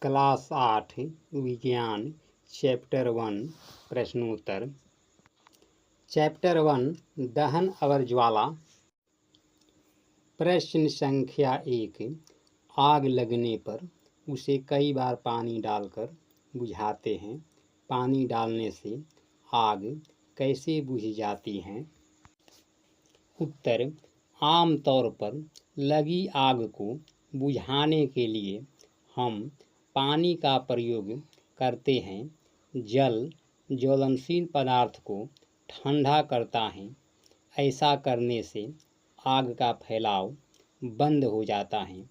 Class 8 विज्ञान chapter 1 प्रश्नोत्तर। Chapter 1 दहन और ज्वाला। प्रश्न संख्या 1। आग लगने पर उसे कई बार पानी डालकर बुझाते हैं। पानी डालने से आग कैसे बुझ जाती है? उत्तर। आम तौर पर लगी आग को बुझाने के लिए हम पानी का प्रयोग करते हैं। जल ज्वलनशील पदार्थ को ठंडा करता है। ऐसा करने से आग का फैलाव बंद हो जाता है।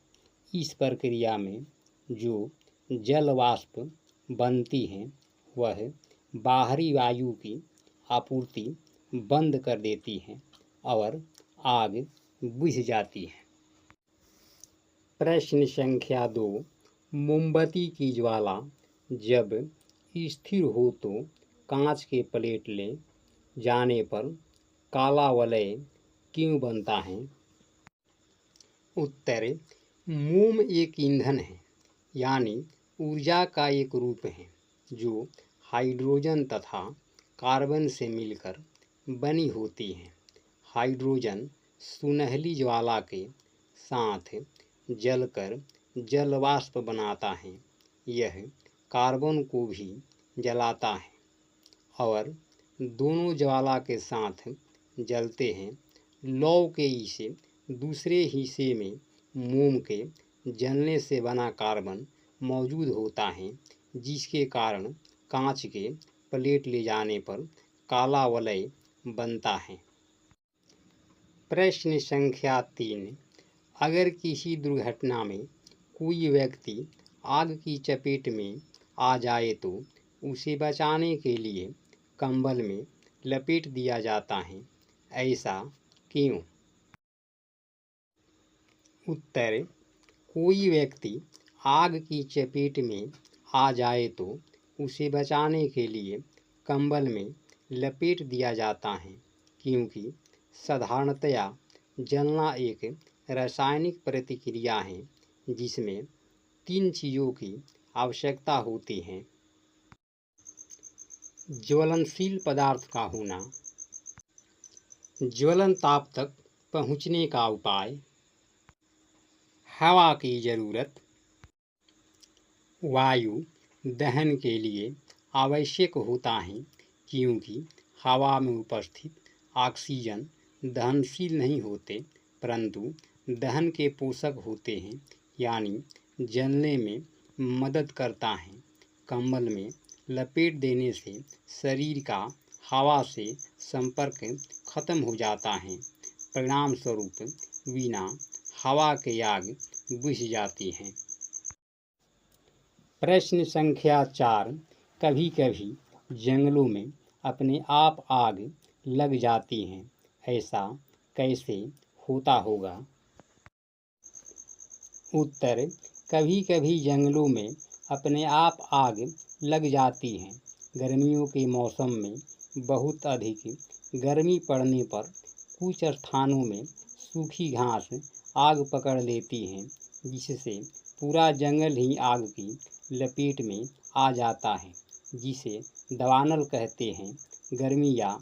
इस प्रक्रिया में जो जल वाष्प बनती है वह बाहरी वायु की आपूर्ति बंद कर देती है और आग बुझ जाती है। प्रश्न संख्या 2। मोमबत्ती की ज्वाला जब स्थिर हो तो कांच के प्लेट ले जाने पर काला वलय क्यों बनता है? उत्तर। मोम एक ईंधन है, यानी ऊर्जा का एक रूप है जो हाइड्रोजन तथा कार्बन से मिलकर बनी होती है। हाइड्रोजन सुनहली ज्वाला के साथ जलकर जलवाष्प बनाता है। यह कार्बन को भी जलाता है और दोनों ज्वाला के साथ जलते हैं। लौ के इस दूसरे हिस्से में मोम के जलने से बना कार्बन मौजूद होता है, जिसके कारण कांच के प्लेट ले जाने पर काला वलय बनता है। प्रश्न संख्या 3। अगर किसी दुर्घटना में कोई व्यक्ति आग की चपेट में आ जाए तो उसे बचाने के लिए कंबल में लपेट दिया जाता है। ऐसा क्यों? उत्तर। कोई व्यक्ति आग की चपेट में आ जाए तो उसे बचाने के लिए कंबल में लपेट दिया जाता है, क्योंकि साधारणतया जलना एक रासायनिक प्रतिक्रिया है जिसमें 3 चीज़ों की आवश्यकता होती है। ज्वलनशील पदार्थ का होना, ज्वलन ताप तक पहुँचने का उपाय, हवा की जरूरत, वायु दहन के लिए आवश्यक होता है क्योंकि हवा में उपस्थित ऑक्सीजन दहनशील नहीं होते परंतु दहन के पोषक होते हैं, यानी जलने में मदद करता है। कंबल में लपेट देने से शरीर का हवा से संपर्क खत्म हो जाता है। परिणाम स्वरूप बिना हवा के आग बुझ जाती है। प्रश्न संख्या 4। कभी कभी जंगलों में अपने आप आग लग जाती है। ऐसा कैसे होता होगा? उत्तर। कभी कभी जंगलों में अपने आप आग लग जाती है। गर्मियों के मौसम में बहुत अधिक गर्मी पड़ने पर कुछ स्थानों में सूखी घास आग पकड़ लेती है, जिससे पूरा जंगल ही आग की लपेट में आ जाता है, जिसे दावानल कहते हैं। गर्मी या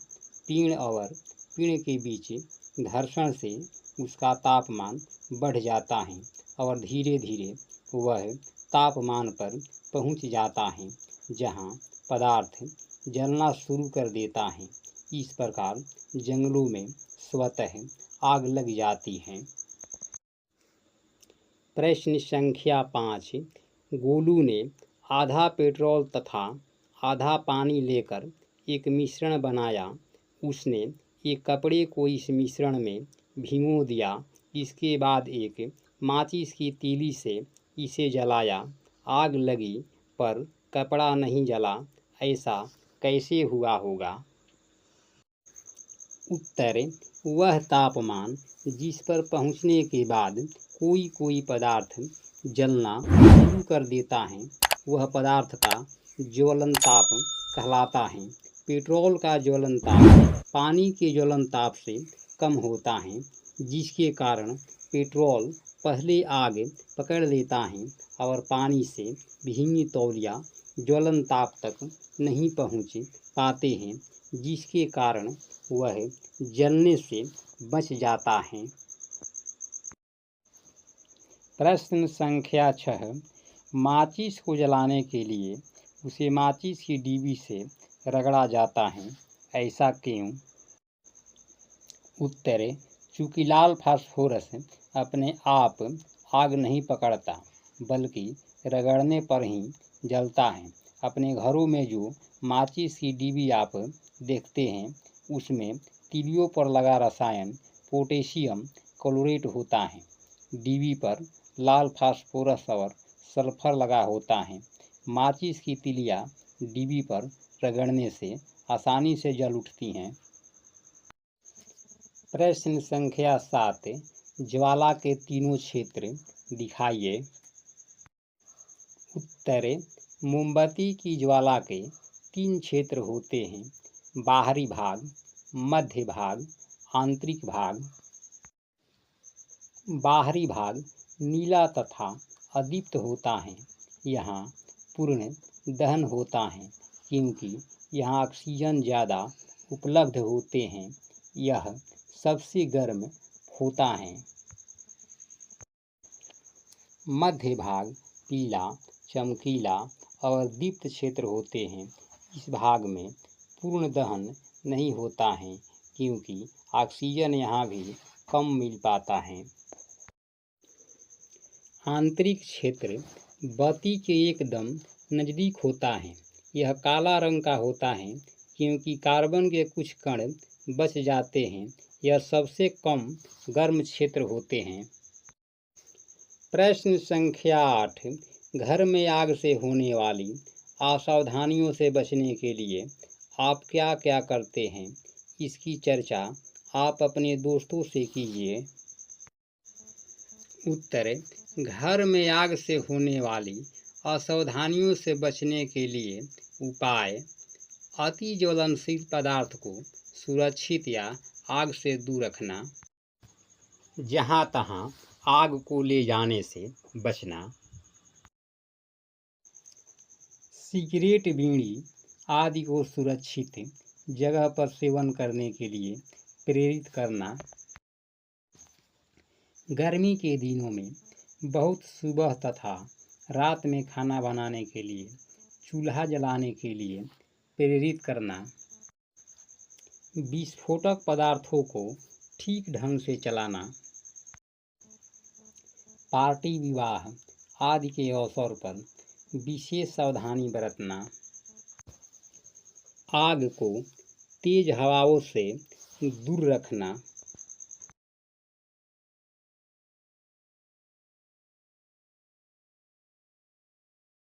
पेड़ और पेड़ के बीच घर्षण से उसका तापमान बढ़ जाता है और धीरे धीरे वह तापमान पर पहुंच जाता है जहां पदार्थ जलना शुरू कर देता है। इस प्रकार जंगलों में स्वतः आग लग जाती है। प्रश्न संख्या 5। गोलू ने आधा पेट्रोल तथा आधा पानी लेकर एक मिश्रण बनाया। उसने एक कपड़े को इस मिश्रण में भिगो दिया। इसके बाद एक माचिस की तीली से इसे जलाया। आग लगी पर कपड़ा नहीं जला। ऐसा कैसे हुआ होगा? उत्तर। वह तापमान जिस पर पहुंचने के बाद कोई पदार्थ जलना शुरू कर देता है वह पदार्थ का ज्वलन ताप कहलाता है। पेट्रोल का ज्वलन ताप पानी के ज्वलन ताप से कम होता है, जिसके कारण पेट्रोल पहले आग पकड़ लेता है और पानी से भीगी तौलिया ज्वलन ताप तक नहीं पहुँच पाते हैं, जिसके कारण वह जलने से बच जाता है। प्रश्न संख्या 6। माचिस को जलाने के लिए उसे माचिस की डिब्बी से रगड़ा जाता है, ऐसा क्यों? उत्तर: चूँकि लाल फास्फोरस अपने आप आग नहीं पकड़ता, बल्कि रगड़ने पर ही जलता है। अपने घरों में जो माचिस की डिब्बी आप देखते हैं, उसमें तीलियों पर लगा रसायन पोटेशियम क्लोरेट होता है। डिब्बी पर लाल फास्फोरस और सल्फर लगा होता है। माचिस की तीलियाँ डिब्बी पर रगड़ने से आसानी से जल उठती हैं। प्रश्न संख्या 7। ज्वाला के तीनों क्षेत्र दिखाइए। उत्तर: मोमबत्ती की ज्वाला के 3 क्षेत्र होते हैं: बाहरी भाग, मध्य भाग, आंतरिक भाग। बाहरी भाग नीला तथा अदीप्त होता है। यहाँ पूर्ण दहन होता है, क्योंकि यहाँ ऑक्सीजन ज़्यादा उपलब्ध होते हैं। यह सबसे गर्म होता है। मध्य भाग पीला, चमकीला और दीप्त क्षेत्र होते हैं। इस भाग में पूर्ण दहन नहीं होता है, क्योंकि ऑक्सीजन यहाँ भी कम मिल पाता है। आंतरिक क्षेत्र बत्ती के एकदम नज़दीक होता है। यह काला रंग का होता है, क्योंकि कार्बन के कुछ कण बच जाते हैं। यह सबसे कम गर्म क्षेत्र होते हैं। प्रश्न संख्या 8। घर में आग से होने वाली असावधानियों से बचने के लिए आप क्या क्या करते हैं, इसकी चर्चा आप अपने दोस्तों से कीजिए। उत्तर: घर में आग से होने वाली असावधानियों से बचने के लिए उपाय: अति ज्वलनशील पदार्थ को सुरक्षित या आग से दूर रखना, जहाँ तहाँ आग को ले जाने से बचना, सिगरेट, बीड़ी आदि को सुरक्षित जगह पर सेवन करने के लिए प्रेरित करना। गर्मी के दिनों में बहुत सुबह तथा रात में खाना बनाने के लिए चूल्हा जलाने के लिए प्रेरित करना। विस्फोटक पदार्थों को ठीक ढंग से चलाना। पार्टी, विवाह आदि के अवसर पर विशेष सावधानी बरतना। आग को तेज हवाओं से दूर रखना।